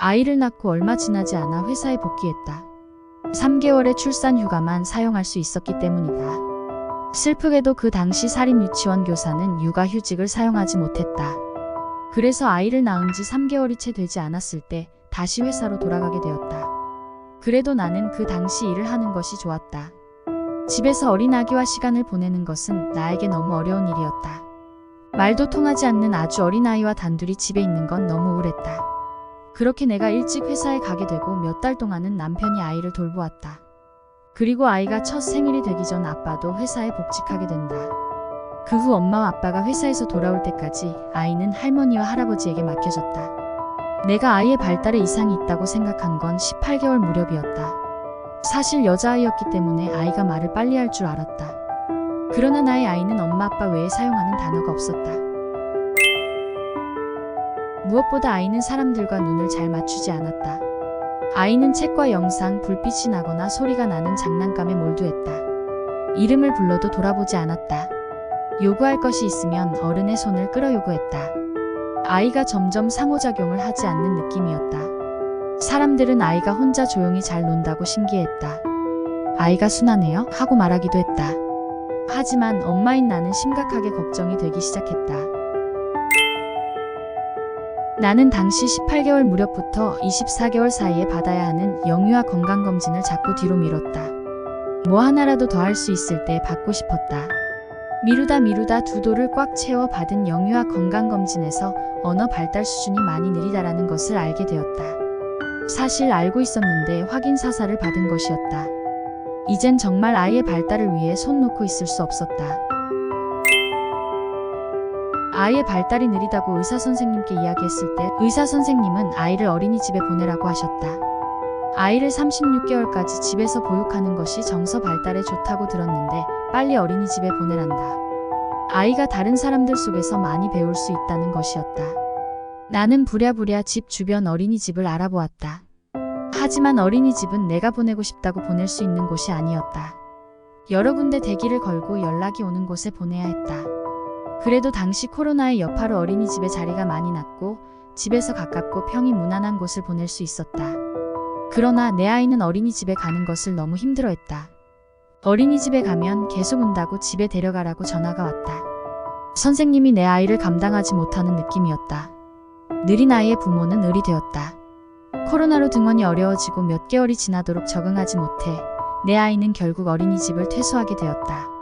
아이를 낳고 얼마 지나지 않아 회사에 복귀했다. 3개월의 출산 휴가만 사용할 수 있었기 때문이다. 슬프게도 그 당시 사립유치원 교사는 육아휴직을 사용하지 못했다. 그래서 아이를 낳은 지 3개월이 채 되지 않았을 때 다시 회사로 돌아가게 되었다. 그래도 나는 그 당시 일을 하는 것이 좋았다. 집에서 어린아기와 시간을 보내는 것은 나에게 너무 어려운 일이었다. 말도 통하지 않는 아주 어린아이와 단둘이 집에 있는 건 너무 우울했다. 그렇게 내가 일찍 회사에 가게 되고 몇 달 동안은 남편이 아이를 돌보았다. 그리고 아이가 첫 생일이 되기 전 아빠도 회사에 복직하게 된다. 그 후 엄마와 아빠가 회사에서 돌아올 때까지 아이는 할머니와 할아버지에게 맡겨졌다. 내가 아이의 발달에 이상이 있다고 생각한 건 18개월 무렵이었다. 사실 여자아이였기 때문에 아이가 말을 빨리 할 줄 알았다. 그러나 나의 아이는 엄마 아빠 외에 사용하는 단어가 없었다. 무엇보다 아이는 사람들과 눈을 잘 맞추지 않았다. 아이는 책과 영상, 불빛이 나거나 소리가 나는 장난감에 몰두했다. 이름을 불러도 돌아보지 않았다. 요구할 것이 있으면 어른의 손을 끌어 요구했다. 아이가 점점 상호작용을 하지 않는 느낌이었다. 사람들은 아이가 혼자 조용히 잘 논다고 신기해했다. 아이가 순하네요 하고 말하기도 했다. 하지만 엄마인 나는 심각하게 걱정이 되기 시작했다. 나는 당시 18개월 무렵부터 24개월 사이에 받아야 하는 영유아 건강검진을 자꾸 뒤로 미뤘다. 뭐 하나라도 더 할 수 있을 때 받고 싶었다. 미루다 두 돌을 꽉 채워 받은 영유아 건강검진에서 언어 발달 수준이 많이 느리다라는 것을 알게 되었다. 사실 알고 있었는데 확인 사살을 받은 것이었다. 이젠 정말 아이의 발달을 위해 손 놓고 있을 수 없었다. 아이의 발달이 느리다고 의사선생님께 이야기했을 때 의사선생님은 아이를 어린이집에 보내라고 하셨다. 아이를 36개월까지 집에서 보육하는 것이 정서 발달에 좋다고 들었는데 빨리 어린이집에 보내란다. 아이가 다른 사람들 속에서 많이 배울 수 있다는 것이었다. 나는 부랴부랴 집 주변 어린이집을 알아보았다. 하지만 어린이집은 내가 보내고 싶다고 보낼 수 있는 곳이 아니었다. 여러 군데 대기를 걸고 연락이 오는 곳에 보내야 했다. 그래도 당시 코로나의 여파로 어린이집에 자리가 많이 났고 집에서 가깝고 평이 무난한 곳을 보낼 수 있었다. 그러나 내 아이는 어린이집에 가는 것을 너무 힘들어했다. 어린이집에 가면 계속 운다고 집에 데려가라고 전화가 왔다. 선생님이 내 아이를 감당하지 못하는 느낌이었다. 느린 아이의 부모는 을이 되었다. 코로나로 등원이 어려워지고 몇 개월이 지나도록 적응하지 못해 내 아이는 결국 어린이집을 퇴소하게 되었다.